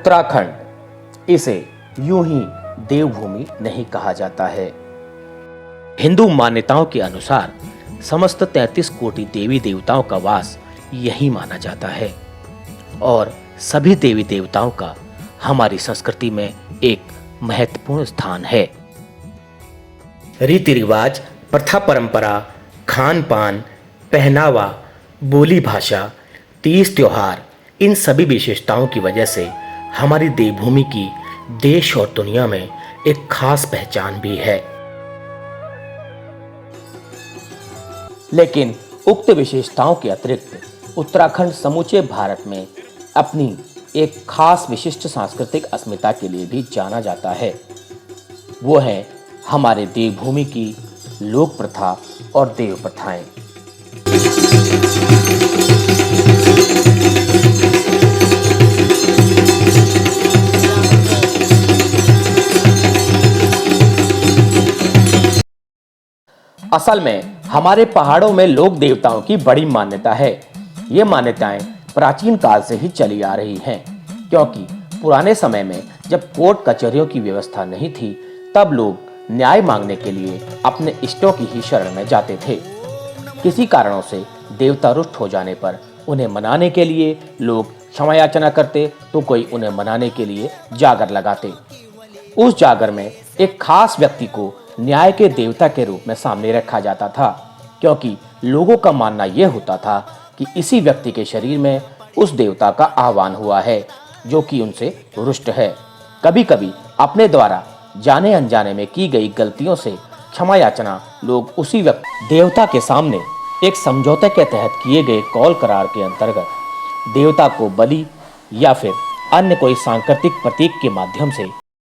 उत्तराखंड, इसे यूं ही देवभूमि नहीं कहा जाता है। हिंदू मान्यताओं के अनुसार समस्त 33 कोटि देवी देवताओं का वास यही माना जाता है और सभी देवी देवताओं का हमारी संस्कृति में एक महत्वपूर्ण स्थान है। रीति रिवाज, प्रथा परंपरा, खान पान, पहनावा, बोली भाषा, तीज त्योहार, इन सभी विशेषताओं की वजह से हमारी देवभूमि की देश और दुनिया में एक खास पहचान भी है। लेकिन उक्त विशेषताओं के अतिरिक्त उत्तराखंड समूचे भारत में अपनी एक खास विशिष्ट सांस्कृतिक अस्मिता के लिए भी जाना जाता है। वो है हमारे देवभूमि की लोक प्रथा और देव प्रथाएं। असल में हमारे पहाड़ों में लोक देवताओं की बड़ी मान्यता है। ये मान्यताएं प्राचीन काल से ही चली आ रही हैं, क्योंकि पुराने समय में जब कोर्ट कचहरियों की व्यवस्था नहीं थी, तब लोग न्याय मांगने के लिए अपने इष्टों की ही शरण में जाते थे। किसी कारणों से देवता रुष्ट हो जाने पर उन्हें मनाने के लिए लोग क्षमा याचना करते, तो कोई उन्हें मनाने के लिए जागर लगाते। उस जागर में एक खास व्यक्ति को न्याय के देवता के रूप में सामने रखा जाता था, क्योंकि लोगों का मानना यह होता था कि इसी व्यक्ति के शरीर में उस देवता का आह्वान हुआ है जो कि उनसे रुष्ट है। कभी कभी अपने द्वारा जाने अनजाने में की गई गलतियों से क्षमा याचना लोग उसी व्यक्ति देवता के सामने एक समझौते के तहत किए गए कौल करार के अंतर्गत देवता को बलि या फिर अन्य कोई सांकेतिक प्रतीक के माध्यम से।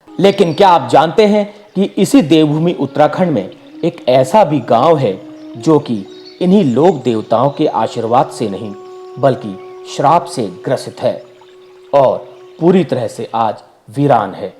लेकिन क्या आप जानते हैं कि इसी देवभूमि उत्तराखंड में एक ऐसा भी गांव है जो कि इन्हीं लोक देवताओं के आशीर्वाद से नहीं बल्कि श्राप से ग्रसित है और पूरी तरह से आज वीरान है।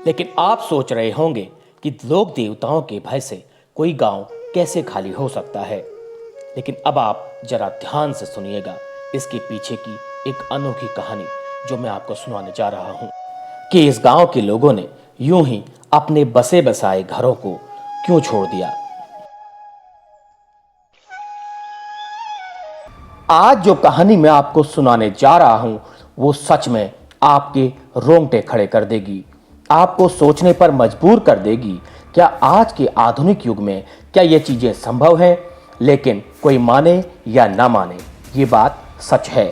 लेकिन आप सोच रहे होंगे कि लोक देवताओं के भय से कोई गांव कैसे खाली हो सकता है। लेकिन अब आप जरा ध्यान से सुनिएगा इसके पीछे की एक अनोखी कहानी जो मैं आपको सुनाने जा रहा हूं कि इस गांव के लोगों ने यूं ही अपने बसे बसाए घरों को क्यों छोड़ दिया। आज जो कहानी मैं आपको सुनाने जा रहा हूं वो सच में आपके रोंगटे खड़े कर देगी, आपको सोचने पर मजबूर कर देगी। क्या आज के आधुनिक युग में क्या ये चीजें संभव हैं? लेकिन कोई माने या ना माने, ये बात सच है,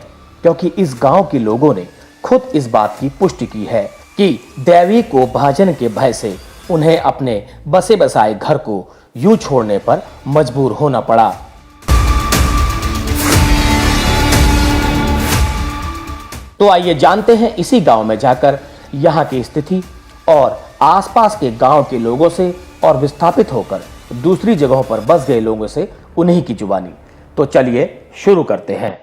क्योंकि इस गांव के लोगों ने खुद इस बात की पुष्टि की है कि दैवी को भाजन के भय से उन्हें अपने बसे बसाए घर को यूं छोड़ने पर मजबूर होना पड़ा। तो आइए जानते हैं इसी गांव में जाकर यहाँ की स्थिति और आसपास के गांव के लोगों से और विस्थापित होकर दूसरी जगहों पर बस गए लोगों से उन्हीं की जुबानी। तो चलिए शुरू करते हैं।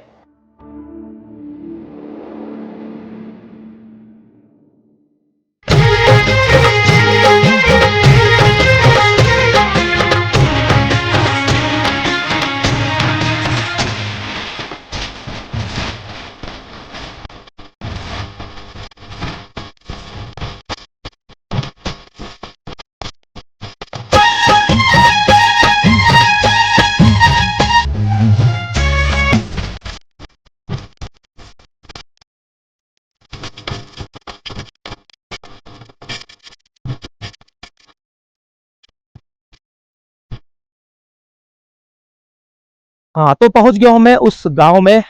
हाँ, तो पहुंच गया हूं मैं उस गांव में,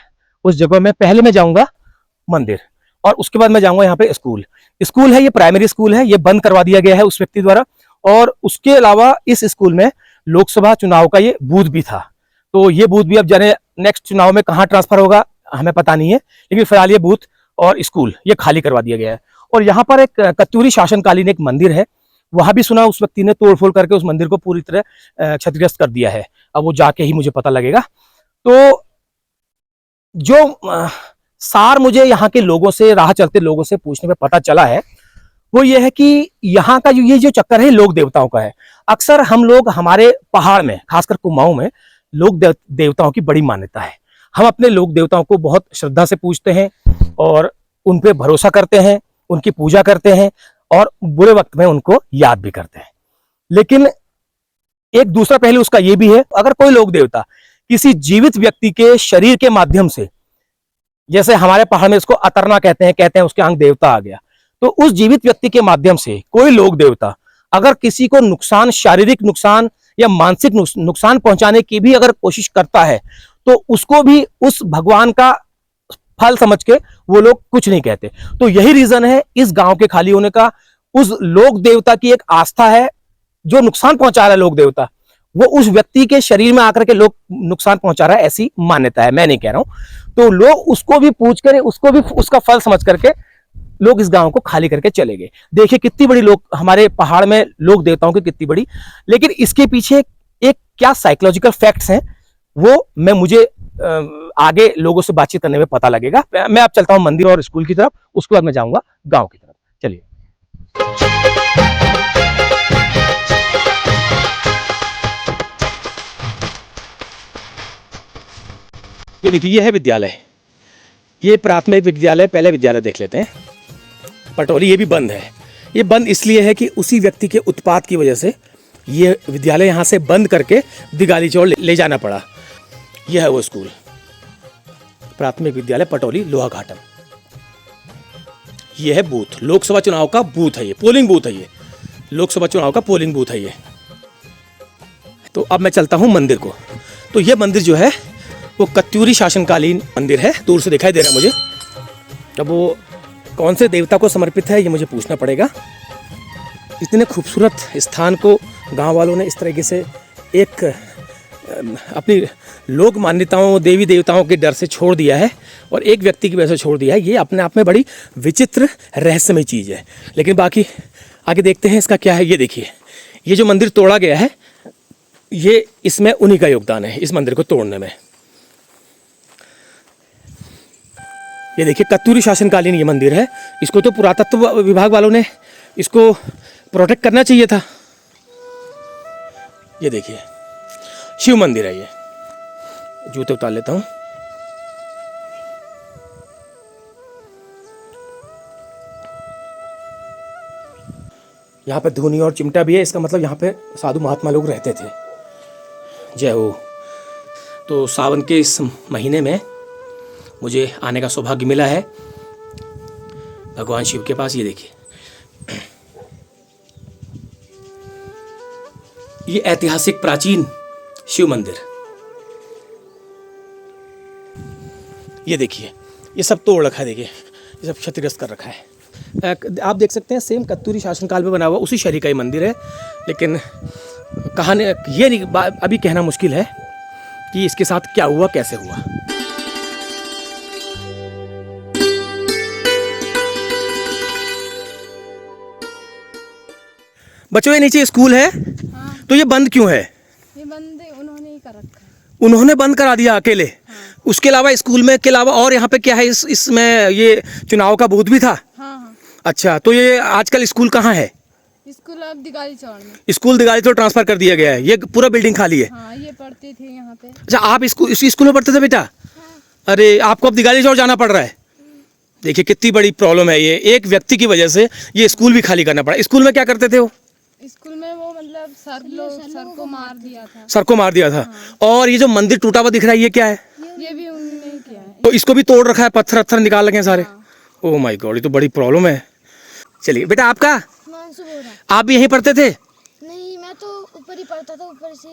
उस जगह में। पहले मैं जाऊंगा मंदिर और उसके बाद मैं जाऊंगा यहाँ पे स्कूल। स्कूल है, ये प्राइमरी स्कूल है, ये बंद करवा दिया गया है उस व्यक्ति द्वारा। और उसके अलावा इस स्कूल में लोकसभा चुनाव का ये बूथ भी था। तो ये बूथ भी अब जाने नेक्स्ट चुनाव में कहाँ ट्रांसफर होगा हमें पता नहीं है, लेकिन फिलहाल ये बूथ और स्कूल ये खाली करवा दिया गया है। और यहाँ पर एक कत्यूरी शासनकालीन एक मंदिर है, वहां भी सुना उस व्यक्ति ने तोड़फोड़ करके उस मंदिर को पूरी तरह क्षतिग्रस्त कर दिया है। अब वो जाके ही मुझे पता लगेगा। तो जो सार मुझे यहाँ के लोगों से, राह चलते लोगों से पूछने में पता चला है, वो ये है कि यहाँ का ये जो चक्कर है लोक देवताओं का है। अक्सर हम लोग हमारे पहाड़ में, खासकर कुमाऊं में, लोक देवताओं की बड़ी मान्यता है। हम अपने लोक देवताओं को बहुत श्रद्धा से पूजते हैं और उन पे भरोसा करते हैं, उनकी पूजा करते हैं और बुरे वक्त में उनको याद भी करते हैं। लेकिन एक दूसरा पहलू उसका ये भी है, अगर कोई लोक देवता किसी जीवित व्यक्ति के शरीर के माध्यम से, जैसे हमारे पहाड़ में इसको अतरना कहते हैं उसके अंग देवता आ गया, तो उस जीवित व्यक्ति के माध्यम से कोई लोक देवता अगर किसी को नुकसान, शारीरिक नुकसान या मानसिक नुकसान पहुंचाने की भी अगर कोशिश करता है, तो उसको भी उस भगवान का फल समझ के वो लोग कुछ नहीं कहते। तो यही रीजन है इस गांव के खाली होने का। उस लोक देवता की एक आस्था है, जो नुकसान पहुंचा रहा है लोक देवता, वो उस व्यक्ति के शरीर में आकर के लोग नुकसान पहुंचा रहा है, ऐसी मान्यता है, मैं नहीं कह रहा हूं। तो लोग उसको भी पूछ कर, उसको भी उसका फल समझ करके लोग इस गांव को खाली करके चले गए। देखिए कितनी बड़ी लोग, हमारे पहाड़ में लोक देवताओं की कितनी बड़ी, लेकिन इसके पीछे एक क्या साइकोलॉजिकल फैक्ट्स हैं, वो मुझे आगे लोगों से बातचीत करने में पता लगेगा। मैं अब चलता हूं मंदिर और स्कूल की तरफ, उसके बाद मैं जाऊंगा गांव की तरफ। चलिए। ये देखिए, ये है विद्यालय, ये प्राथमिक विद्यालय, पहले विद्यालय देख लेते हैं। पटोली ये भी बंद है। ये बंद इसलिए है कि उसी व्यक्ति के उत्पात की वजह से ये विद्यालय यहाँ से बंद करके दिगाली चौड़ ले जाना पड़ा। यह है वो स्कूल, प्राथमिक विद्यालय पटोली लोहा घाटम। ये है बूथ, लोकसभा चुनाव का बूथ है, ये पोलिंग बूथ है, ये लोकसभा चुनाव का पोलिंग बूथ है ये। तो अब मैं चलता हूँ मंदिर को। तो ये मंदिर जो है वो कत्यूरी शासनकालीन मंदिर है, दूर से दिखाई दे रहा है मुझे। अब वो कौन से देवता को समर्पित है ये मुझे पूछना पड़ेगा। इतने खूबसूरत स्थान को गांव वालों ने इस तरीके से एक अपनी लोक मान्यताओं, देवी देवताओं के डर से छोड़ दिया है और एक व्यक्ति की वजह से छोड़ दिया है। ये अपने आप में बड़ी विचित्र रहस्यमय चीज़ है। लेकिन बाकी आगे देखते हैं इसका क्या है। ये देखिए, ये जो मंदिर तोड़ा गया है, ये इसमें उन्हीं का योगदान है, इस मंदिर को तोड़ने में। ये देखिए, कत्यूरी शासनकालीन ये मंदिर है। इसको तो पुरातत्व विभाग वालों ने इसको प्रोटेक्ट करना चाहिए था। ये देखिए, शिव मंदिर है ये। जूते उतार लेता हूँ। यहाँ पे धुनी और चिमटा भी है, इसका मतलब यहाँ पे साधु महात्मा लोग रहते थे। जय हो। तो सावन के इस महीने में मुझे आने का सौभाग्य मिला है भगवान शिव के पास। ये देखिए, ये ऐतिहासिक प्राचीन शिव मंदिर। ये देखिए, ये सब तोड़ रखा है, देखिए ये सब क्षतिग्रस्त कर रखा है। आप देख सकते हैं सेम कत्यूरी शासनकाल में बना हुआ उसी शैली का ये मंदिर है। लेकिन कहानी ये नहीं, अभी कहना मुश्किल है कि इसके साथ क्या हुआ, कैसे हुआ। बच्चों, ये नीचे स्कूल है। हाँ। तो ये बंद क्यों है? ये बंद उन्होंने ही कर रखा है। उन्होंने बंद करा दिया अकेले? हाँ। उसके अलावा स्कूल में के अलावा और यहाँ पे क्या है? इसमें ये चुनाव का बूथ भी था। हाँ हाँ। अच्छा, तो ये आजकल स्कूल कहाँ है? स्कूल अब दिगाली चौड़ में। स्कूल दिगाली तो ट्रांसफर कर दिया गया है, ये पूरा बिल्डिंग खाली है। हाँ, ये पढ़ते थे यहाँ पे। अच्छा, आप इसी स्कूल में पढ़ते थे बेटा? हाँ। अरे, आपको अब दिगाली चौड़ जाना पड़ रहा है। देखिए कितनी बड़ी प्रॉब्लम है ये, एक व्यक्ति की वजह से ये स्कूल भी खाली करना पड़ा। स्कूल में क्या करते थे वो? स्कूल में वो मतलब सर को मार दिया था। सर को मार दिया था। हाँ। और ये जो मंदिर टूटा हुआ दिख रहा है, ये क्या है? ये भी उन्होंने किया है। तो इसको भी तोड़ रखा है, पत्थर अत्थर निकाल लगे हैं सारे। हाँ। ओह माय गॉड, ये तो बड़ी प्रॉब्लम है। चलिए बेटा, आपका? हिमांशु बोल रहा। आप भी यहीं पढ़ते थे? नहीं, मैं तो ऊपर ही पढ़ता था, ऊपर से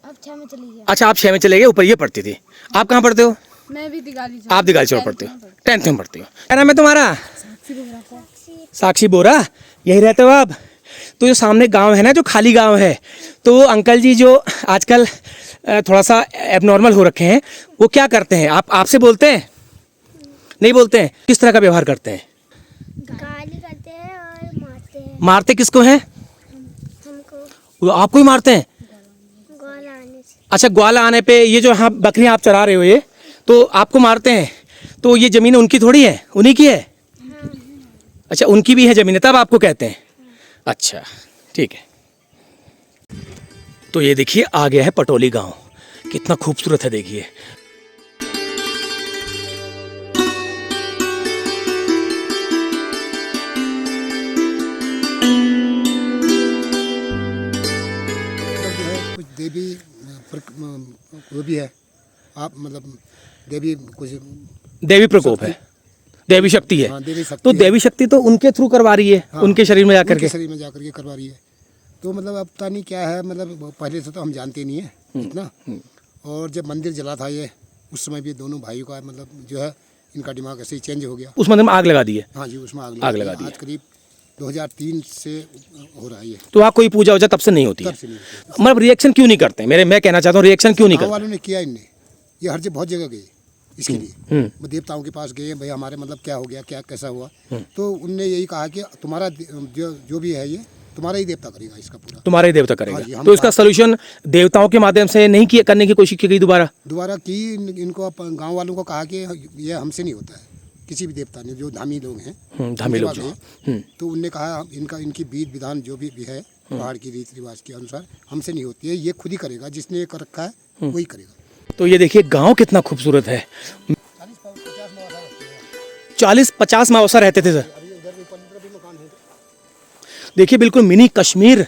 अब 6 में चली गया। अच्छा, आप 6 में चले गए, ऊपर ये पढ़ती थी। आप कहाँ पढ़ते हो? मैं भी दिगाली चौड़। आप दिगाली चौड़ पढ़ते हो, 10th में पढ़ते हो। क्या नाम है तुम्हारा? साक्षी बोरा। यही रहते हो आप? तो जो सामने गांव है ना, जो खाली गांव है, तो वो अंकल जी जो आजकल थोड़ा सा एबनॉर्मल हो रखे हैं, वो क्या करते हैं? आपसे बोलते हैं? नहीं बोलते हैं? किस तरह का व्यवहार करते हैं? गाली करते हैं और मारते हैं। मारते किसको हैं? हमको वो आपको ही मारते हैं? ग्वाला आने से। अच्छा, ग्वाला आने पे ये जो यहाँ बकरियाँ आप चरा रहे हो, ये तो आपको मारते हैं तो ये ज़मीन उनकी थोड़ी है, उन्हीं की है? अच्छा, उनकी भी है ज़मीन, तब आपको कहते हैं? अच्छा, ठीक है। तो ये देखिए आ गया है पटोली गांव, कितना खूबसूरत है देखिए। कुछ देवी वो भी है, आप मतलब देवी कुछ देवी प्रकोप है, देवी शक्ति है। हाँ, देवी शक्ति तो है। देवी शक्ति तो उनके थ्रू करवा रही है, हाँ, उनके शरीर में जाकर उनके के। शरीर में जाकर के करवा रही है। तो मतलब अब पता नहीं क्या है, मतलब पहले से तो हम जानते नहीं है इतना। और जब मंदिर जला था ये, उस समय भी दोनों भाइयों का मतलब जो है इनका दिमाग ऐसे ही चेंज हो गया। उस मंदिर में आग लगा दी है? हाँ जी, उसमें आग लगा दी है। आज करीब 2003 से हो रहा है ये। तो वहाँ कोई पूजा वूजा तब से नहीं होती है? तब से नहीं होती। मतलब रिएक्शन क्यों नहीं करते? मैं कहना चाहता हूँ रिएक्शन क्यों नहीं गाँव करते? वालों ने किया, इनने ये हर जगह बहुत जगह गए इसके लिए। वो देवताओं के पास गए, भाई हमारे मतलब क्या हो गया, क्या कैसा हुआ। तो उनने यही कहा कि तुम्हारा जो भी है ये तुम्हारा ही देवता करेगा इसका पूरा। तुम्हारा ही देवता हाँ जी, करेगा। हम तो इसका सोल्यूशन देवताओं के माध्यम से नहीं किया, करने की कोशिश की गई दोबारा? दोबारा की इनको गांव वालों को कहा कि ये हमसे नहीं होता है, किसी भी देवता ने, जो धामी लोग हैं धामी लोग उनके जो पास गए, तो उनने कहा इनकी विधि विधान जो भी है पहाड़ की रीति रिवाज के अनुसार हमसे नहीं होती है, ये खुद ही करेगा, जिसने ये कर रखा है वही करेगा। तो ये देखिए गांव कितना खूबसूरत है। 40-50 मावसा रहते थे सर। देखिए बिल्कुल मिनी कश्मीर,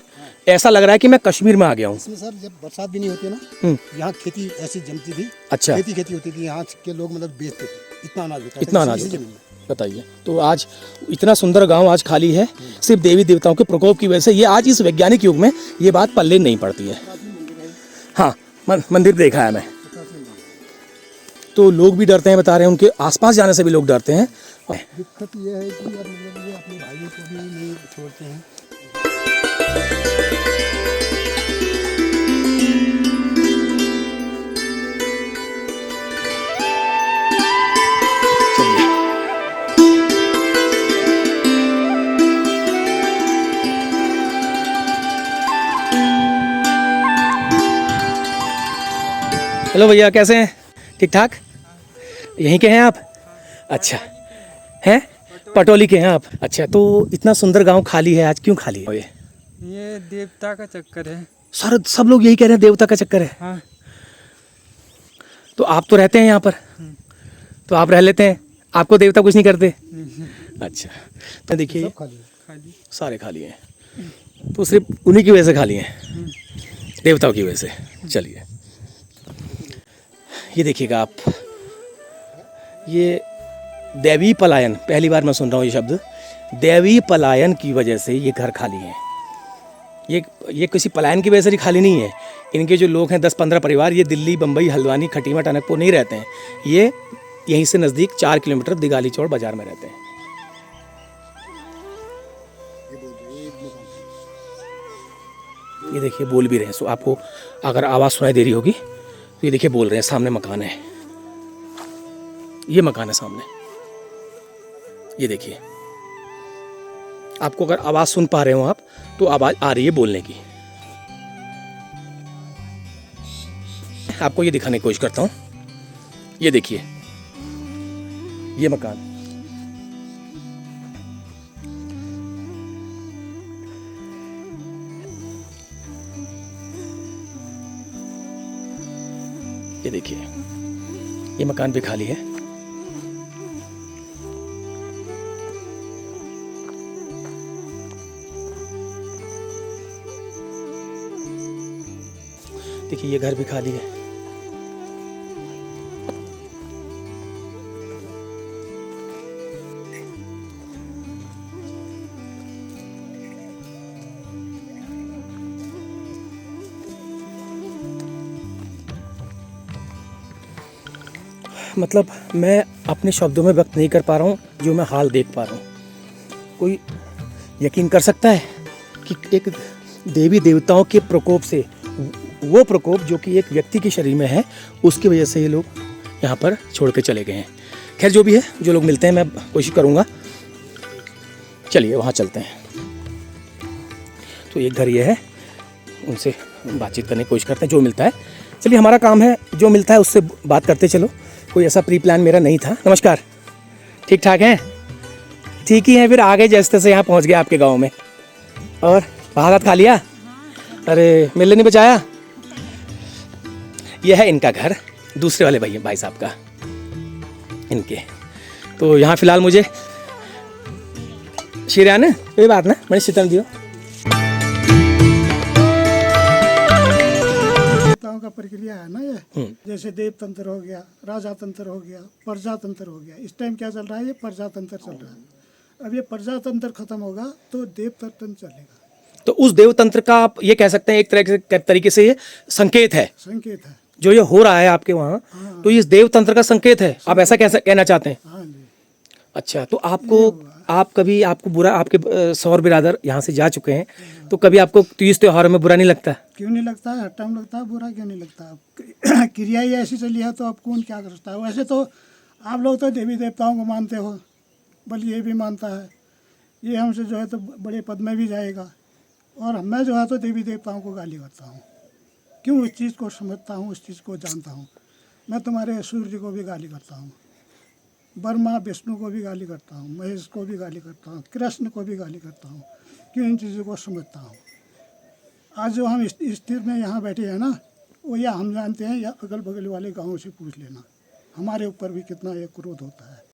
ऐसा लग रहा है कि मैं कश्मीर में आ गया हूँ। इसमें सर जब बरसात भी नहीं होती ना, यहाँ खेती ऐसी जमती थी। अच्छा। खेती होती थी, यहाँ के लोग मतलब बेचते थे, इतना अनाज होता था, इतना अनाज इसी होता जमीन में। बताइए। तो आज इतना सुंदर गांव आज खाली है सिर्फ देवी देवताओं के प्रकोप की वजह से। ये आज इस वैज्ञानिक युग में ये बात पल्ले नहीं पड़ती है। हाँ, मंदिर देखा है मैं। तो लोग भी डरते हैं, बता रहे हैं, उनके आसपास जाने से भी लोग डरते हैं। दिक्कत ये है कि अब मतलब ये अपने भाइयों को भी नहीं छोड़ते हैं। हेलो भैया, कैसे हैं? ठीक ठाक? यहीं के हैं आप? अच्छा, हैं पटोली के हैं आप? अच्छा, तो इतना सुंदर गांव खाली है आज, क्यों खाली है? ये देवता का चक्कर है। सर सब लोग यही कह रहे हैं देवता का चक्कर है। हाँ। तो आप तो रहते हैं यहाँ पर, तो आप रह लेते हैं, आपको देवता कुछ नहीं करते? अच्छा, तो देखिए खाली सारे खाली हैं, तो सिर्फ उन्हीं की वजह से खाली हैं, देवताओं की वजह से। चलिए ये देखिएगा आप, ये दैवी पलायन, पहली बार मैं सुन रहा हूँ ये शब्द, दैवी पलायन की वजह से ये घर खाली हैं। ये किसी पलायन की वजह से खाली नहीं है। इनके जो लोग हैं 10-15 परिवार, ये दिल्ली, बम्बई, हल्द्वानी, खटीमा, टनकपुर नहीं रहते हैं। ये यहीं से नज़दीक 4 किलोमीटर दिगाली चौड़ बाजार में रहते हैं। ये देखिए बोल भी रहे हैं, सो आपको अगर आवाज़ सुनाई दे रही होगी तो ये देखिए बोल रहे हैं। सामने मकान है, ये मकान है सामने, ये देखिए। आपको अगर आवाज़ सुन पा रहे हो आप तो आवाज़ आ रही है बोलने की। आपको ये दिखाने की कोशिश करता हूँ, ये देखिए ये मकान, ये देखिए ये मकान भी खाली है। देखिए ये घर भी खाली है। मतलब मैं अपने शब्दों में व्यक्त नहीं कर पा रहा हूँ जो मैं हाल देख पा रहा हूँ। कोई यकीन कर सकता है कि एक देवी देवताओं के प्रकोप से, वो प्रकोप जो कि एक व्यक्ति के शरीर में है, उसकी वजह से ये लोग यहाँ पर छोड़ के चले गए हैं। खैर जो भी है, जो लोग मिलते हैं मैं कोशिश करूँगा। चलिए वहाँ चलते हैं। तो एक घर ये है, उनसे बातचीत करने की कोशिश करते हैं जो मिलता है। चलिए हमारा काम है जो मिलता है उससे बात करते चलो। कोई ऐसा प्री प्लान मेरा नहीं था। नमस्कार, ठीक ठाक हैं? ठीक ही हैं, फिर आ गए जैसे तैसे यहाँ पहुँच गए आपके गांव में। और भात वात खा लिया? अरे मिलने नहीं बचाया? यह है इनका घर, दूसरे वाले भाई साहब का, इनके। तो यहाँ फिलहाल मुझे शिरान कोई बात ना, मैंने शीतल दियो। देवताओं का प्रक्रिया है ना ये, जैसे देव तंत्र हो गया, राजा तंत्र हो गया, प्रजातंत्र हो गया। इस टाइम क्या चल रहा है? ये प्रजातंत्र चल रहा है। अब ये प्रजातंत्र खत्म होगा तो देव तंत्र चलेगा। तो उस देव तंत्र का आप ये कह सकते हैं एक तरीके से ये संकेत है, संकेत है। जो ये हो रहा है आपके वहाँ, तो इस देव तंत्र का संकेत है, आप ऐसा कैसा कहना चाहते हैं? हाँ जी। अच्छा, तो आपको बुरा, आपके सौर बिरादर यहाँ से जा चुके हैं, तो कभी आपको तीज त्योहारों में बुरा नहीं लगता? क्यों नहीं लगता है? हर टाइम लगता है। बुरा क्यों नहीं लगता? क्रिया ही ऐसी चली है तो अब कौन क्या कर सकता है? वैसे तो आप लोग तो देवी देवताओं को मानते हो, बल्कि ये भी मानता है। ये हमसे जो है तो बड़े पद में भी जाएगा, और मैं जो है तो देवी देवताओं को गाली करता हूँ। क्यों? उस चीज़ को समझता हूँ, उस चीज़ को जानता हूँ। मैं तुम्हारे सूर्य को भी गाली करता हूँ, ब्रह्मा विष्णु को भी गाली करता हूँ, महेश को भी गाली करता हूँ, कृष्ण को भी गाली करता हूँ। क्यों? इन चीज़ों को समझता हूँ। आज जो हम स्थिर में यहाँ बैठे हैं ना, वो या हम जानते हैं या अगल बगल वाले गाँव से पूछ लेना, हमारे ऊपर भी कितना ये क्रोध होता है।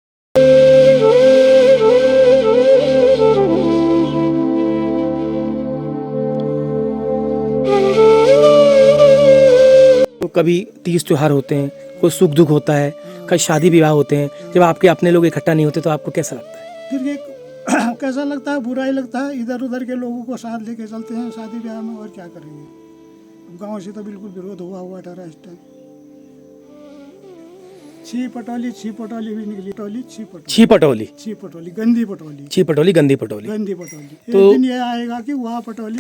तो कभी तीज त्योहार होते हैं, कोई सुख दुख होता है, कभी शादी विवाह होते हैं, जब आपके अपने लोग इकट्ठा नहीं होते तो आपको कैसा लगता है? फिर ये कैसा लगता है? बुरा ही लगता है। इधर उधर के लोगों को साथ लेके चलते हैं शादी ब्याह में, और क्या करेंगे? गांव से तो बिल्कुल विरोध हुआ ठहरा इस टाइम। छी पटोली भी निकली, छी पटोली, गंदी पटोली, छी पटोली, गंदी पटोली गंदी पटोली। तो- एक दिन ये आएगा कि वहाँ पटोली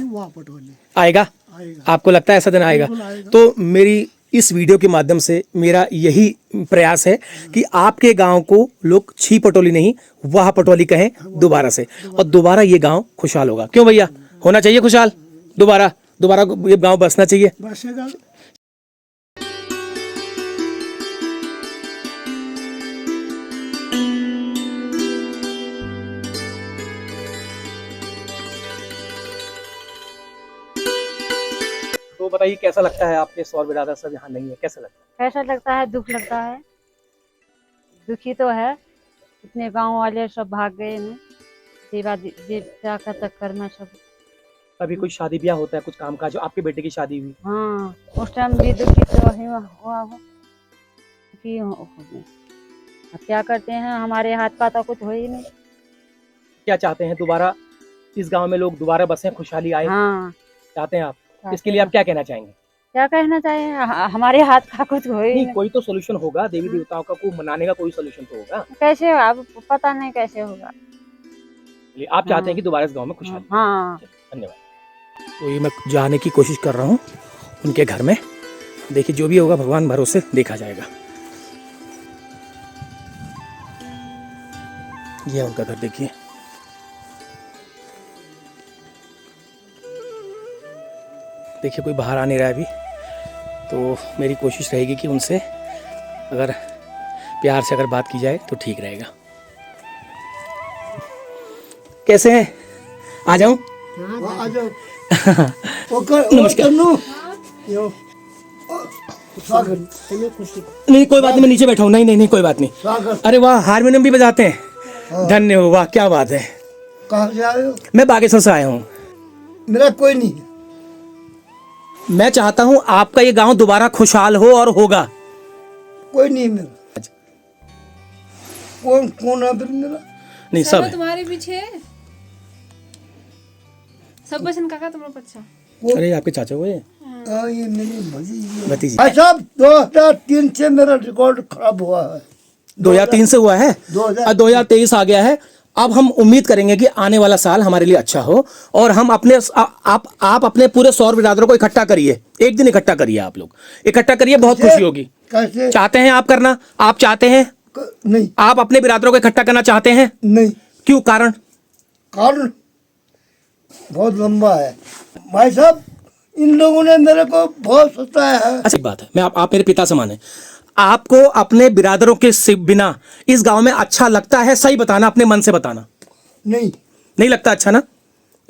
आएगा? आएगा। आपको लगता है ऐसा दिन आएगा? बिल्कुल आएगा। तो मेरी इस वीडियो के माध्यम से मेरा यही प्रयास है कि आपके गांव को लोग छी पटोली नहीं, वाह पटोली कहें दोबारा से, और दोबारा ये गांव खुशहाल होगा। क्यों भैया? होना चाहिए खुशहाल, दोबारा ये गांव बसना चाहिए। बसेगा। तो बताइए कैसा लगता है? आपके सौर बिरादर सब यहाँ नहीं है, कैसा लगता है? कैसा लगता है? दुख लगता है। दुखी तो है, इतने गांव वाले सब भाग गए ना, देवता का चक्कर में सब। कभी कोई शादी ब्याह होता है, कुछ काम काज, आपके बेटे की शादी हुई, हाँ, उस टाइम भी दुखी तो हुआ हो कि अब क्या करते हैं, हमारे हाथ का तो कुछ हो ही नहीं। क्या चाहते हैं? दोबारा इस गांव में लोग दोबारा बसें, खुशहाली आए, हाँ, चाहते हैं आप? इसके लिए आप क्या कहना चाहेंगे? क्या कहना चाहिए? हमारे हाथ का कुछ हो ही नहीं, नहीं। कोई तो सोल्यूशन होगा, देवी देवताओं का को मनाने का कोई सोल्यूशन तो होगा। कैसे? अब पता नहीं कैसे होगा। आप चाहते हैं कि दोबारा इस गांव में खुशहाली? हाँ। धन्यवाद। तो ये मैं जाने की कोशिश कर रहा हूँ उनके घर में। देखिए जो भी होगा भगवान भरोसे देखा जाएगा। ये है उनका घर, देखिए। देखिए कोई बाहर आ नहीं रहा है अभी, तो मेरी कोशिश रहेगी कि उनसे अगर प्यार से अगर बात की जाए तो ठीक रहेगा। कैसे हैं? आ जाऊं? आ जाओ। नमस्कार। नहीं कोई बात नहीं, मैं नीचे बैठा हूँ। नहीं कोई बात नहीं। अरे वाह, हारमोनियम भी बजाते हैं? धन्य हो, वाह क्या बात है। कहाँ से आए हो? मैं बागेश्वर से आया हूँ। मेरा कोई नहीं। मैं चाहता हूँ आपका ये गांव दोबारा खुशहाल हो, और होगा। कोई नहीं मेरा। कौन है फिर मेरा? नहीं सब है। तुम्हारे पीछे सब बसन काका तुम्हारा बच्चा। अरे आपके चाचा को ये ये मेरी भतीजी। भाई साहब 2003 से मेरा रिकॉर्ड खराब हुआ है। 2003 से हुआ है, 2023 आ गया है। अब हम उम्मीद करेंगे कि आने वाला साल हमारे लिए अच्छा हो, और हम अपने आप अपने पूरे सौर बिरादरों को इकट्ठा करिए, एक दिन इकट्ठा करिए, आप लोग इकट्ठा करिए, बहुत खुशी होगी। कैसे? चाहते हैं आप करना? आप चाहते हैं? नहीं। आप अपने बिरादरों को इकट्ठा करना चाहते हैं? नहीं। क्यों? कारण बहुत लंबा है भाई साहब। इन लोगों ने मेरे को बहुत सताया है। अच्छी बात है। मैं आप मेरे पिता समान हैं। आपको अपने बिरादरों के बिना इस गांव में अच्छा लगता है? सही बताना, अपने मन से बताना। नहीं, नहीं लगता अच्छा ना,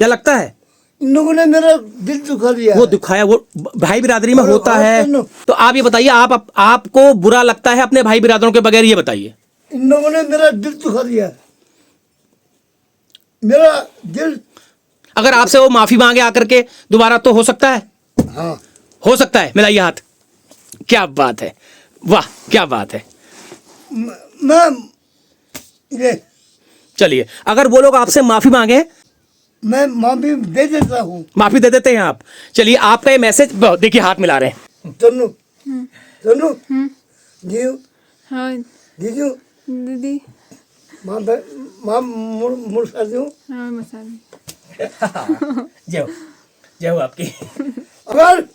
या लगता है? इन लोगों ने मेरा दिल दुखा दिया। वो दुखाया, वो भाई बिरादरी में और- होता और है। सुनो। तो आप ये बताइए, आपको बुरा लगता है अपने भाई बिरादरों के बगैर? ये बताइए। इन लोगों ने मेरा दिल दुखा दिया, मेरा दिल। अगर आपसे वो माफी मांगे आकर के दोबारा, तो हो सकता है? हाँ, हो सकता है। मिलाइए हाथ। क्या बात है, वाह क्या बात है। मैं ये चलिए, अगर वो लोग आपसे माफी मांगे, मैं माफी दे देता हूँ। माफी दे देते हैं आप। चलिए, आपका ये मैसेज देखिए, हाथ मिला रहे हैं। तनु, तनु, जीव, हाँ जीजू, दीदी, माँ मुर्सा दूँ। हाँ मसाले। जय हो, जय हो आपकी। अगर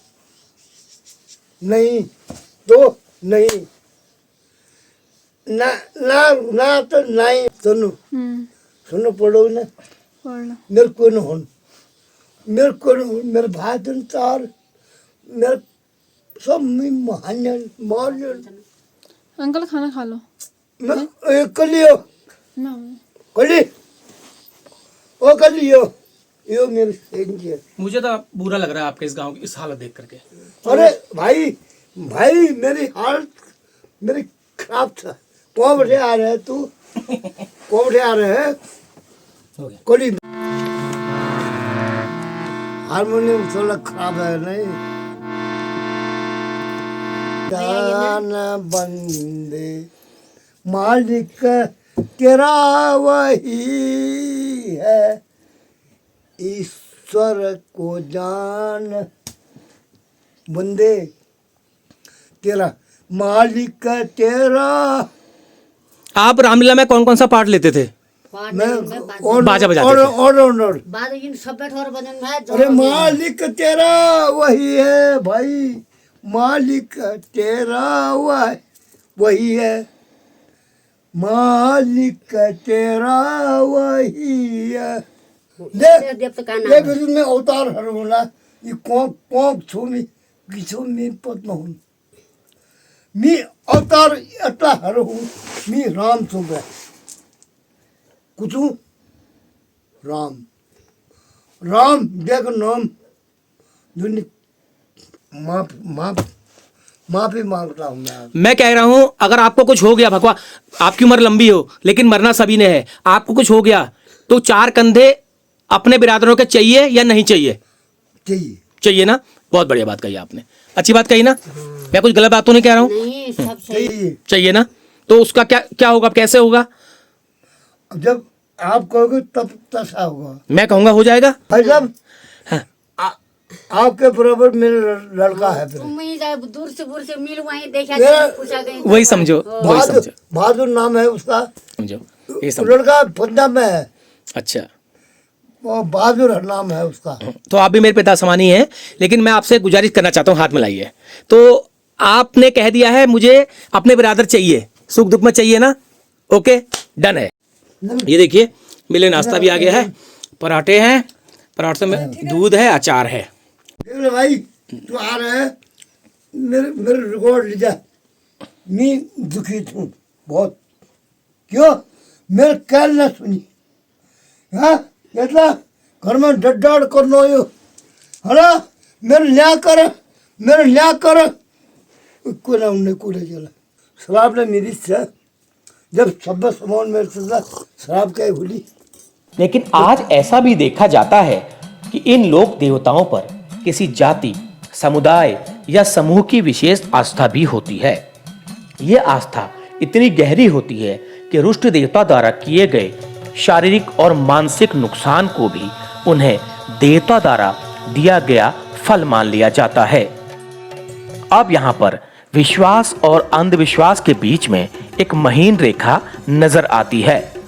नहीं तो नहीं, ना ना ना तो नहीं। तनु, सुनो, पढ़ो ना, पढ़ मेरे को न हो, मेरे को न हो, मेरे भाई दिन चार, मेरे सब में महान अंकल खाना खा लो मैं कलियो ना। कली ओ कलियो यो मेरे सेंज है। मुझे तो बुरा लग रहा है आपके इस गांव की इस हालत देख करके। अरे भाई, भाई मेरी हालत मेरी खराब था। कौन बैठे आ रहे हैं तू? कौन बैठे आ रहे हैं? हो गया। कोली हारमोनियम थोड़ा खराब है नहीं। जान बंदे मालिक तेरा वही है, ईश्वर को जान बंदे तेरा मालिक तेरा। आप रामलीला में कौन कौन सा पार्ट लेते थे? मैं बाजा बजाते थे। और अरे मालिक तेरा वही है भाई, मालिक तेरा वही है, मालिक तेरा वही है। ये बिल्कुल में अवतार हरवला ये कोक छु मी किछु मी पद्म हुन मी अवतार अट्ला हरु मी राम सुबे कुछु राम राम देख नाम दुनि माफी मांगता हूँ मैं कह रहा हूं, अगर आपको कुछ हो गया, भगवान आपकी उम्र लंबी हो लेकिन मरना सभी ने है, आपको कुछ हो गया तो चार कंधे अपने बिरादरों के चाहिए या नहीं चाहिए? चाहिए। चाहिए ना। बहुत बढ़िया बात कही आपने, अच्छी बात कही ना। मैं कुछ गलत बात तो नहीं कह रहा हूँ? नहीं, सब चाहिए। चाहिए ना। तो उसका क्या क्या होगा, कैसे होगा? जब आप कहोगे तब तसा होगा। मैं कहूंगा हो जाएगा। भाई साहब, हाँ। आपके बराबर मेरा लड़का है फिर। दूर से मिल वहीं देखा, मेरा- पूछा गए। वही समझो, वही समझो, बहादुर नाम है उसका। समझो, ये समझो। लड़का पंजाब में है, अच्छा, वो बहादुर नाम है उसका। तो आप भी मेरे पिता समान ही हैं, लेकिन मैं आपसे गुजारिश करना चाहता हूँ, हाथ मिलाइए। तो आपने कह दिया है मुझे अपने बिरादर चाहिए, सुख दुख में चाहिए ना। ओके, डन है। ये देखिए, मेरे नाश्ता भी आ गया है, पराठे हैं, पराठे में दूध है, अचार है। देख ले भाई, तू आ रहा है, मेरे रिकॉर्ड ले जा। मैं दुखी हूँ बहुत। क्यों? मेरे ख्याल ना सुनी। हाँ, कहता घर में डड्डाड़ करना हो, है मेरे ल्या कर कोई ना उन्हें कोले चला। शराब ने मेरी से जब सब सामान मेरे से शराब क्या भूली। लेकिन आज ऐसा भी देखा जाता है कि इन लोक देवताओं पर किसी जाति, समुदाय या समूह की विशेष आस्था भी होती है। ये आस्था इतनी गहरी होती है कि रुष्ट देवता द्वारा किए गए शारीरिक और मानसिक नुकसान को भी उन्हें देवता द्वारा दिया गया फल मान लिया जाता है। अब यहाँ पर विश्वास और अंधविश्वास के बीच में एक महीन रेखा नजर आती है।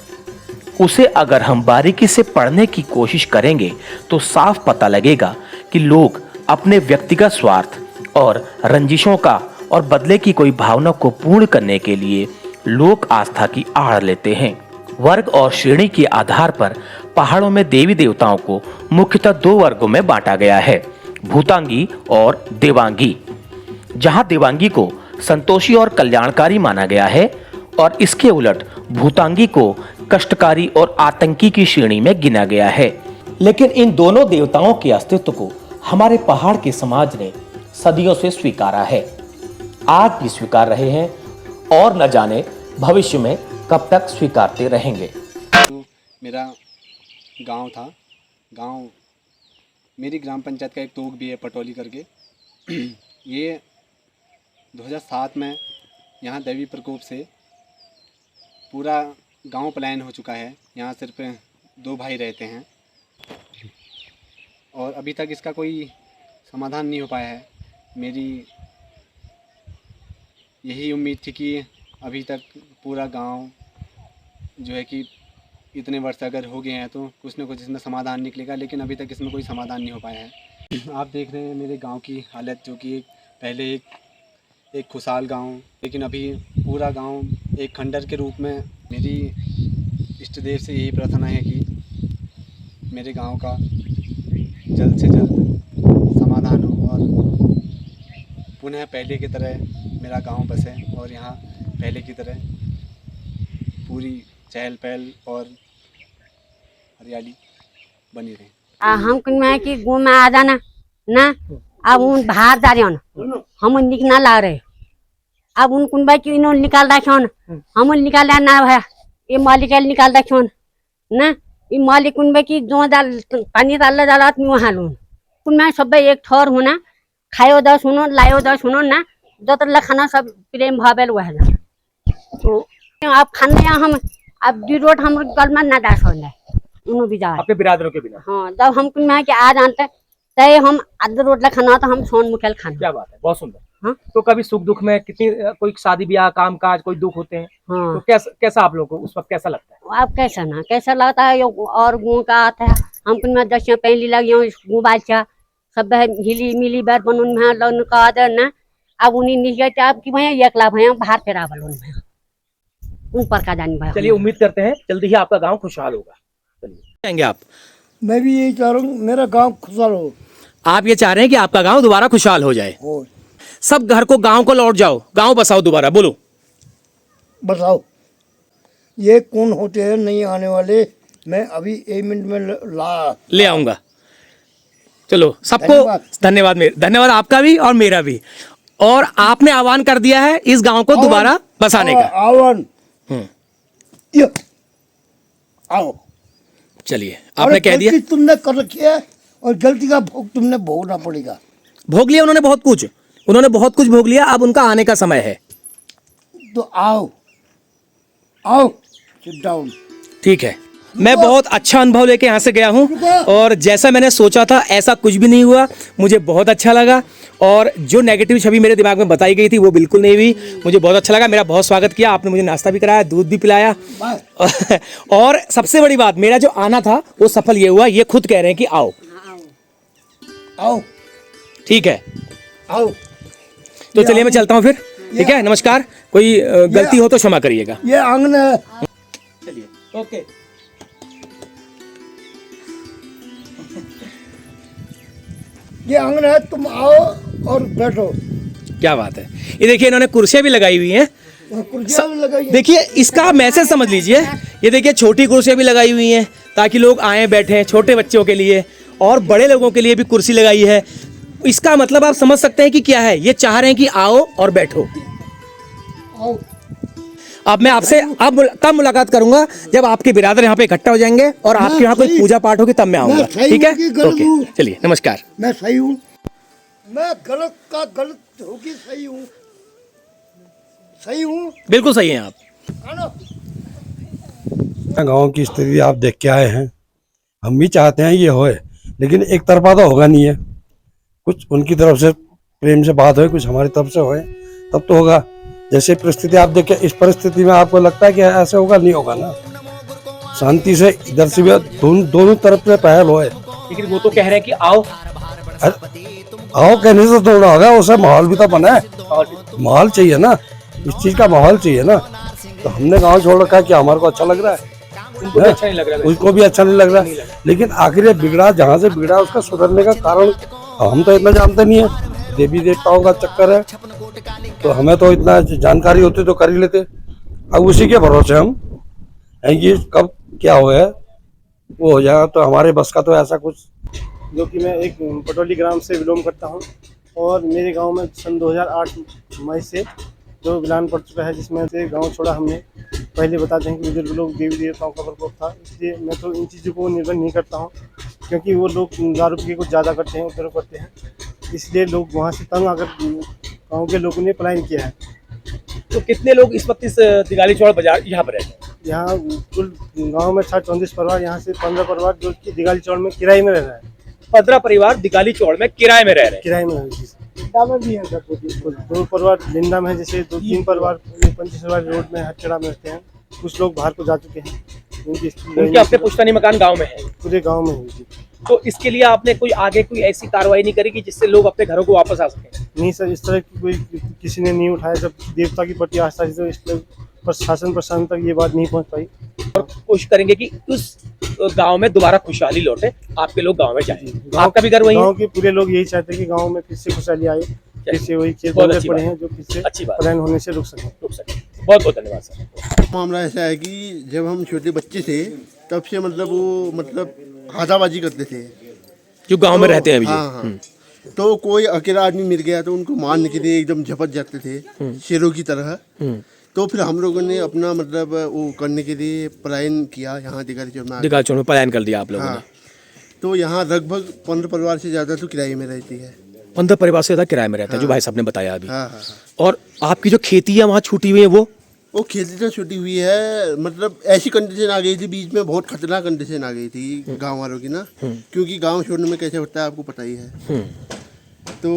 उसे अगर हम बारीकी से पढ़ने की कोशिश करेंगे तो साफ पता लगेगा कि लोग अपने व्यक्तिगत स्वार्थ और रंजिशों का और बदले की कोई भावना को पूर्ण करने के लिए लोक आस्था की आड़ लेते हैं। वर्ग और श्रेणी के आधार पर पहाड़ों में देवी देवताओं को मुख्यतः दो वर्गों में बांटा गया है, भूतांगी और देवांगी। जहां देवांगी को संतोषी और कल्याणकारी माना गया है और इसके उलट भूतांगी को कष्टकारी और आतंकी की श्रेणी में गिना गया है। लेकिन इन दोनों देवताओं के अस्तित्व को हमारे पहाड़ के समाज ने सदियों से स्वीकारा है, आज भी स्वीकार रहे हैं और न जाने भविष्य में कब तक स्वीकारते रहेंगे। मेरा गांव था, गांव मेरी ग्राम पंचायत का एक तोक भी है पटौली करके। ये 2007 में यहाँ दैवी प्रकोप से पूरा गांव पलायन हो चुका है। यहाँ सिर्फ 2 भाई रहते हैं और अभी तक इसका कोई समाधान नहीं हो पाया है। मेरी यही उम्मीद थी कि अभी तक पूरा गांव जो है कि इतने वर्ष अगर हो गए हैं तो कुछ न कुछ इसमें समाधान निकलेगा, लेकिन अभी तक इसमें कोई समाधान नहीं हो पाया है। आप देख रहे हैं मेरे गांव की हालत, जो कि पहले एक खुशहाल गांव, लेकिन अभी पूरा गांव एक खंडर के रूप में। मेरी इष्ट देव से यही प्रार्थना है कि मेरे गांव का जल्द से जल्द समाधान हो और पुनः पहले की तरह मेरा गांव बसे और यहाँ पहले की तरह पूरी चहल पहल और हरियाली बनी रहे। हम कुछ कि गो में आ जाना ना, अब उन बाहर जा रहे हो, हम निकलना ला रहे, अब उन कुछ कि इन्होंने निकाल रखे हम निकाल ना भैया, ये मालिक निकाल रखे ना, ये मालिक कुछ कि जो पानी डाल डाला वहाँ लून कुछ सब एक ठोर होना, खायो 10 सुनो लायो 10 सुनो ना, जो तो खाना सब प्रेम भावेल वह तो आप खाने हम अब 2 रोट हम कल में ना डाल उन्होंने भी जा अपने बिरादरों के बिना। हाँ, जब हम कुछ कि आ जानते तय हम आधा रोट खाना तो हम सोन मुखेल खाना। क्या बात है, बहुत सुंदर। हाँ? तो कभी सुख दुख में कितनी कोई शादी ब्याह काम काज कोई दुख होते हैं, हाँ। तो कैसा आप लोगों को उस वक्त कैसा लगता है? आप कैसा लगता है और गु का आता है हम कुछ में 10 पहली लगी गु बाचा सब हिली मिली बार बनून में लन का आदर ना, अब उन्हीं निकल आप कि भैया 1 लाख भैया बाहर फेरा बलून में उन पर का जानी भाई। चलिए उम्मीद करते हैं जल्दी ही आपका गांव खुशहाल होगा। चलिए आप। मैं भी यही चाह रहा हूँ मेरा गांव खुशहाल हो। आप ये चाह रहे हैं कि आपका गांव दोबारा खुशहाल हो जाए, सब घर को गांव को लौट जाओ, गांव बसाओ दोबारा। बोलो बताओ ये कौन होते हैं नहीं आने वाले, मैं अभी 1 मिनट में ले आऊंगा। चलो सबको धन्यवाद, धन्यवाद आपका भी और मेरा भी। और आपने आह्वान कर दिया है इस गांव को दोबारा बसाने का। आह्वान आओ। चलिए आपने कह दिया, तुमने कर रखी है और गलती का भोग तुमने भोगना पड़ेगा। भोग लिया उन्होंने बहुत कुछ भोग लिया, अब उनका आने का समय है। तो आओ सिट डाउन। ठीक है, मैं बहुत अच्छा अनुभव लेके यहाँ से गया हूँ और जैसा मैंने सोचा था ऐसा कुछ भी नहीं हुआ, मुझे बहुत अच्छा लगा। और जो नेगेटिव छवि मेरे दिमाग में बताई गई थी वो बिल्कुल नहीं हुई, मुझे बहुत अच्छा लगा। मेरा बहुत स्वागत किया आपने, मुझे नाश्ता भी कराया, दूध भी पिलाया और सबसे बड़ी बात मेरा जो आना था वो सफल ये हुआ, ये खुद कह रहे हैं कि आओ। ठीक है, आओ। तो चलिए मैं चलता हूँ फिर। ठीक है, नमस्कार। कोई गलती हो तो क्षमा करिएगा। ये आंगन है। चलिए, ओके। ये आंगन है, तुम आओ और बैठो। क्या बात है, ये देखिए इन्होंने कुर्सियां भी लगाई हुई हैं। देखिए इसका मैसेज समझ लीजिए, ये देखिए छोटी कुर्सियां भी लगाई हुई हैं ताकि लोग आए बैठे, छोटे बच्चों के लिए और बड़े लोगों के लिए भी कुर्सी लगाई है। इसका मतलब आप समझ सकते हैं कि क्या है, ये चाह रहे हैं कि आओ और बैठो। अब मैं आपसे अब तब मुलाकात करूंगा जब आपके बिरादर यहाँ पे इकट्ठा हो जाएंगे और आपके यहाँ कोई पूजा पाठ होगी, तब मैं आऊंगा। ठीक है, ओके, चलिए नमस्कार। मैं सही हूँ, मैं गलत का गलत होगी, सही हूँ, सही हूँ, बिल्कुल सही हैं आप। गांव की स्थिति आप देख के आए हैं, हम भी चाहते हैं ये होए, लेकिन एक तरफा तो होगा नहीं है। कुछ उनकी तरफ से प्रेम से बात होए, कुछ हमारी तरफ से होए, तब तो होगा। जैसे परिस्थिति आप देखें, इस परिस्थिति में आपको लगता है कि ऐसे होगा, नहीं होगा ना। शांति से इधर से भी दोनों तरफ से पहल होए। लेकिन वो तो कह रहे हैं कि आओ कहने से थोड़ा होगा, उसे माहौल भी तो बना है, माहौल चाहिए ना, इस चीज का माहौल चाहिए ना। तो हमने गाँव छोड़ रखा है कि हमारे को अच्छा लग रहा है, उनको भी अच्छा नहीं लग रहा है, उसको भी अच्छा नहीं लग रहा। लेकिन आखिर ये बिगड़ा, जहाँ से बिगड़ा उसका सुधरने का कारण हम तो इतना जानते नहीं है। देवी देवताओं का चक्कर है, तो हमें तो इतना जानकारी होती तो कर ही लेते। अब उसी के भरोसे हम हैं कि कब क्या हो है वो हो जाएगा, तो हमारे बस का तो ऐसा कुछ। जो कि मैं एक पटौली ग्राम से बिलोंग करता हूं और मेरे गांव में सन 2008 मई से जो ऐलान पड़ चुका है, जिसमें से गांव छोड़ा हमने। पहले बताते हैं कि बुजुर्ग लोग देवी देवताओं का प्रकोप था, इसलिए मैं तो इन चीज़ों को निर्भर नहीं करता हूं, क्योंकि वो लोग दारू पी के कुछ ज़्यादा करते हैं, उपद्रव करते हैं, इसलिए लोग वहाँ से तंग आकर गाँव के लोगों ने पलायन किया है। तो कितने लोग इस वक्त इस दिगाली चौड़ बाजार यहाँ पर रहते हैं? यहाँ कुल गाँव में 34 परिवार, यहाँ से 15 परिवार जो कि दिगाली चौड़ में किराए में रह रहा है। 15 परिवार दिगाली चौड़ में किराए में रह रहे हैं। किराए में भी है, 2 परिवार लिंदा में, जैसे 2-3 परिवार 25 रोड में हथकड़ा में रहते हैं। कुछ लोग बाहर को जा चुके हैं, उनके अपने पुश्तैनी मकान गांव में है, पूरे गांव में है जी। तो इसके लिए आपने कोई आगे कोई ऐसी कार्रवाई नहीं करी कि जिससे लोग अपने घरों को वापस आ सकें? नहीं सर, इस तरह की कोई किसी ने नहीं उठाया। जब देवता की प्रति आस्था थी तो इस प्रशासन तक ये बात नहीं पहुंच पाई। और कोशिश करेंगे कि उस गांव में दोबारा खुशहाली लौटे, आपके लोग गांव में जाएं। आपका भी घर वही है? गांव के पूरे लोग यही चाहते हैं कि गांव में फिर से खुशहाली आए, फिर से वही खेत पड़े हैं जो फिर से पलायन होने से रुक सके। बहुत बहुत धन्यवाद सर। मामला ऐसा है कि जब हम छोटे बच्चे थे तब से मतलब हाथाबाजी करते थे जो गांव में रहते हैं अभी। हाँ। तो कोई अकेला आदमी मिल गया तो उनको मारने के लिए एकदम झपट जाते थे शेरों की तरह। तो फिर हम लोगों ने अपना मतलब वो करने के लिए पलायन किया, यहाँ दिगाली चौड़ में पलायन कर दिया आप लोगों ने। तो यहाँ लगभग 15 परिवार से ज़्यादा तो किराए में रहती है। 15 परिवार से ज़्यादा किराए में रहता है, जो भाई साहब ने बताया अभी। हाँ। और आपकी जो खेती है वहाँ छूटी हुई है, वो खेती तो छूटी हुई है। मतलब ऐसी कंडीशन आ गई थी बीच में, बहुत खतरनाक कंडीशन आ गई थी गांव वालों की ना, क्योंकि गांव छोड़ने में कैसे होता है आपको पता ही है। तो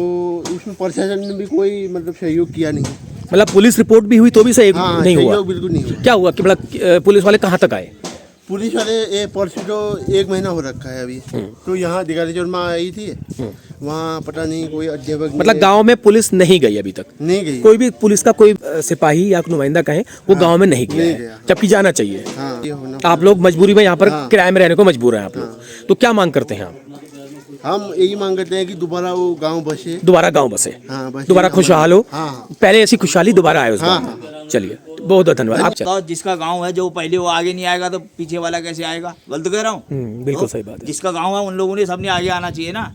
उसमें प्रशासन ने भी कोई मतलब सहयोग किया नहीं। मतलब पुलिस रिपोर्ट भी हुई तो भी सहयोग नहीं हुआ? बिल्कुल नहीं हुआ। क्या हुआ कि मतलब पुलिस वाले कहाँ तक आए? पुलिस वाले परसों तो 1 महीना हो रखा है अभी। तो यहाँ दिगाली चौड़ में आई थी, वहाँ पता नहीं कोई अध्यापक, मतलब गांव में पुलिस नहीं गई अभी तक? नहीं गई। कोई भी पुलिस का कोई सिपाही या नुमाइंदा कहें वो गांव में नहीं गया, जबकि जाना चाहिए। आप लोग मजबूरी में यहाँ पर किराए में रहने को मजबूर हैं आप लोग। तो क्या मांग करते हैं आप? हम यही मांग करते हैं कि दोबारा वो गांव बसे, दोबारा गांव बसे, दोबारा खुशहाल हो। पहले ऐसी खुशहाली दोबारा आए उस गांव में। चलिए, बहुत बहुत धन्यवाद। तो जिसका गांव है जो पहले वो आगे नहीं आएगा तो पीछे वाला कैसे आएगा? गलत कह रहा हूँ? बिल्कुल सही बात है। जिसका गांव है उन लोगों ने सबने आगे आना चाहिए ना।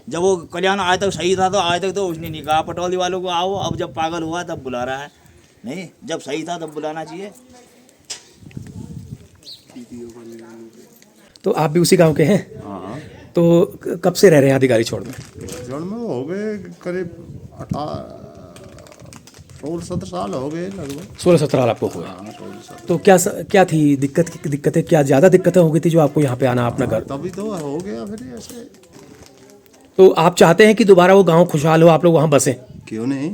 जब वो कल्याण आज तक सही था तो आज तक तो उसने नहीं कहा पटौली वालों को आओ, अब जब पागल हुआ तब बुला रहा है। नहीं, जब सही था तब बुलाना चाहिए। तो आप भी उसी गांव के हैं? तो कब से रह रहे हैं दिगाली चौड़ में? हो गए करीब 16-17 साल हो गए लगभग। 16-17 साल आपको हुए। तो क्या थी दिक्कतें क्या ज़्यादा दिक्कतें हो गई थी जो आपको यहाँ पे आना अपना घर? तभी तो हो गया फिर ऐसे। तो आप चाहते हैं कि दोबारा वो गांव खुशहाल हो, आप लोग वहाँ बसें? क्यों नहीं।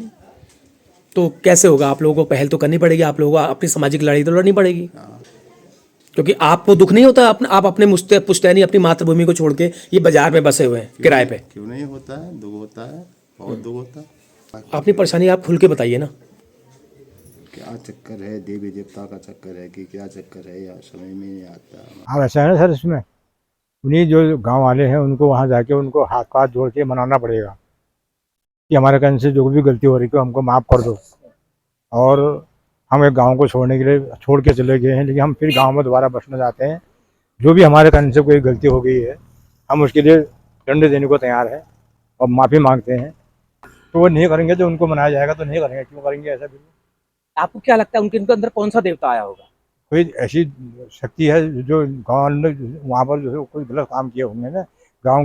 तो कैसे होगा? आप लोगों को पहल तो करनी पड़ेगी, आप लोगों को अपनी सामाजिक लड़ाई तो लड़नी पड़ेगी, क्योंकि आपको दुख नहीं होता आप अपने पुश्तैनी अपनी मातृभूमि को छोड़ के ये बाजार में बसे हुए हैं किराए पे? क्यों नहीं होता है, दुख होता है, बहुत दुख होता है। अपनी परेशानी आप खुल के बताइए ना। क्या चक्कर है, देवी देवता का चक्कर है कि क्या चक्कर है यार, समझ में नहीं आता। हाँ, ऐसा है ना सर, इसमें उन्हीं जो गांव वाले हैं उनको वहाँ जाके उनको हाथ पाथ जोड़ के मनाना पड़ेगा कि हमारे कहने से जो भी गलती हो रही है हमको माफ़ कर दो। और हम एक गांव को छोड़ने के लिए छोड़ के चले गए हैं, लेकिन हम फिर गांव में दोबारा बसना चाहते हैं। जो भी हमारे कहने से कोई गलती हो गई है हम उसके लिए दंड देने को तैयार हैं और माफ़ी मांगते हैं। तो वो नहीं करेंगे तो उनको मनाया जाएगा, तो नहीं करेंगे। क्यों करेंगे ऐसा? बिल्कुल। आपको क्या लगता है उनके अंदर कौन सा देवता आया होगा? कोई ऐसी शक्ति है जो गाँव ने वहाँ पर जो है कोई गलत काम किए होंगे ना, गाँव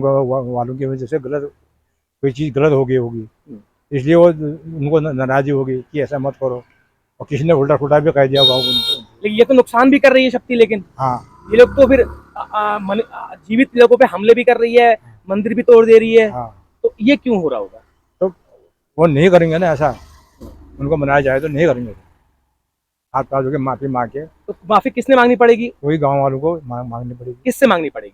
वालों की वजह से गलत कोई चीज़ गलत हो गई होगी, इसलिए वो उनको नाराज़ी होगी कि ऐसा मत करो, और किसी ने उल्टा फुल्टा भी कह दिया गाँव को। लेकिन ये तो नुकसान भी कर रही है शक्ति। लेकिन हाँ, ये लोग तो फिर जीवित लोगों पे हमले भी कर रही है, मंदिर भी तोड़ दे रही है। तो ये क्यों हो रहा होगा? तो वो नहीं करेंगे ना, ऐसा उनको मनाया जाए तो नहीं करेंगे। हाथ पाथ के माफ़ी मांग के। तो माफ़ी किसने मांगनी पड़ेगी? वही गाँव वालों को मांगनी पड़ेगी। किससे मांगनी पड़ेगी?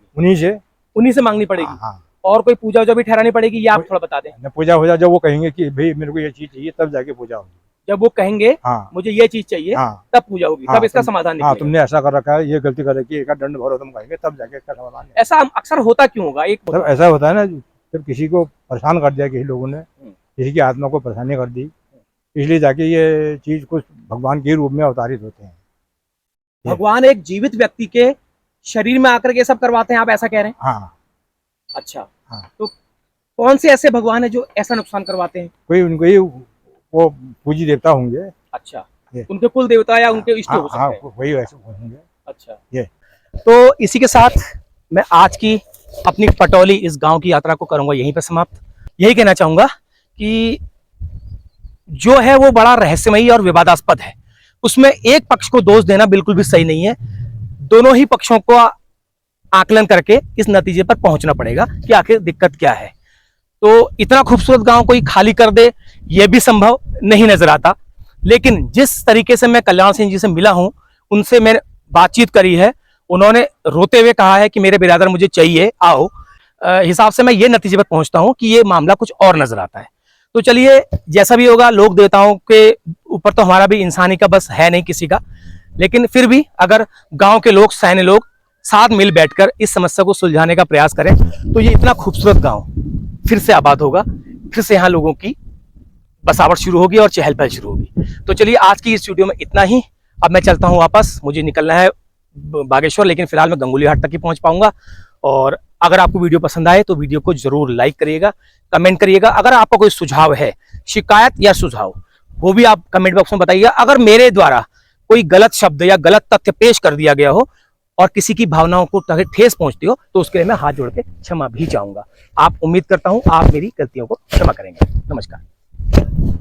उन्हीं से मांगनी पड़ेगी। और कोई पूजा वूजा भी ठहरानी पड़ेगी, ये आप थोड़ा बता दें। पूजा हो जाए, जब वो कहेंगे कि भाई मेरे को ये चीज़ चाहिए तब जाके पूजा होगी। जब वो कहेंगे मुझे ये चीज चाहिए तब पूजा होगी, तब इसका समाधान निकलेगा। तुमने ऐसा कर रखा है, ये गलती कर रखी है, एक दंड भरो, तुम कहेंगे तब जाके इसका समाधान। ऐसा अक्सर होता क्यों होगा? एक ऐसा होता है ना, जब किसी को परेशान कर दिया किसी लोगों ने, किसी की आत्मा को परेशानी कर दी, इसलिए जाके ये चीज कुछ भगवान के रूप में अवतारित होते हैं। भगवान एक जीवित व्यक्ति के शरीर में आकर के सब करवाते हैं, आप ऐसा कह रहे हैं? हाँ। अच्छा। हाँ। तो कौन से ऐसे भगवान है जो ऐसा नुकसान करवाते हैं? कोई उनको ही वो पूजी देवता होंगे। अच्छा, उनके कुल देवता या उनके इष्ट हो हाँ, सकते हैं। वही वैसे होंगे। अच्छा, ये तो इसी के साथ मैं आज की अपनी पटौली इस गांव की यात्रा को करूंगा यहीं पर समाप्त। यही कहना चाहूंगा कि जो है वो बड़ा रहस्यमयी और विवादास्पद है, उसमें एक पक्ष को दोष देना बिल्कुल भी सही नहीं है। दोनों ही पक्षों को आकलन करके इस नतीजे पर पहुंचना पड़ेगा कि आखिर दिक्कत क्या है। तो इतना खूबसूरत गांव कोई खाली कर दे यह भी संभव नहीं नजर आता, लेकिन जिस तरीके से मैं कल्याण सिंह जी से मिला हूं, उनसे मैंने बातचीत करी है, उन्होंने रोते हुए कहा है कि मेरे बिरादर मुझे चाहिए, आओ, हिसाब से मैं ये नतीजे पर पहुंचता हूं कि ये मामला कुछ और नजर आता है। तो चलिए, जैसा भी होगा, लोक देवताओं के ऊपर तो हमारा भी इंसानी का बस है नहीं किसी का, लेकिन फिर भी अगर गांव के लोग, सैन्य लोग साथ मिल बैठकर इस समस्या को सुलझाने का प्रयास करें तो ये इतना खूबसूरत गांव फिर से आबाद होगा, फिर से यहाँ लोगों की बसावट शुरू होगी और चहल पहल शुरू होगी। तो चलिए, आज की इस वीडियो में इतना ही। अब मैं चलता हूँ वापस, मुझे निकलना है बागेश्वर, लेकिन फिलहाल मैं गंगोली हाट तक ही पहुंच पाऊंगा। और अगर आपको वीडियो पसंद आए तो वीडियो को जरूर लाइक करिएगा, कमेंट करिएगा। अगर आपका कोई सुझाव है, शिकायत या सुझाव, वो भी आप कमेंट बॉक्स में बताइएगा। अगर मेरे द्वारा कोई गलत शब्द या गलत तथ्य पेश कर दिया गया हो और किसी की भावनाओं को ठेस पहुंचती हो तो उसके लिए मैं हाथ जोड़ के क्षमा भी चाहूंगा। आप, उम्मीद करता हूं आप मेरी गलतियों को क्षमा करेंगे। नमस्कार।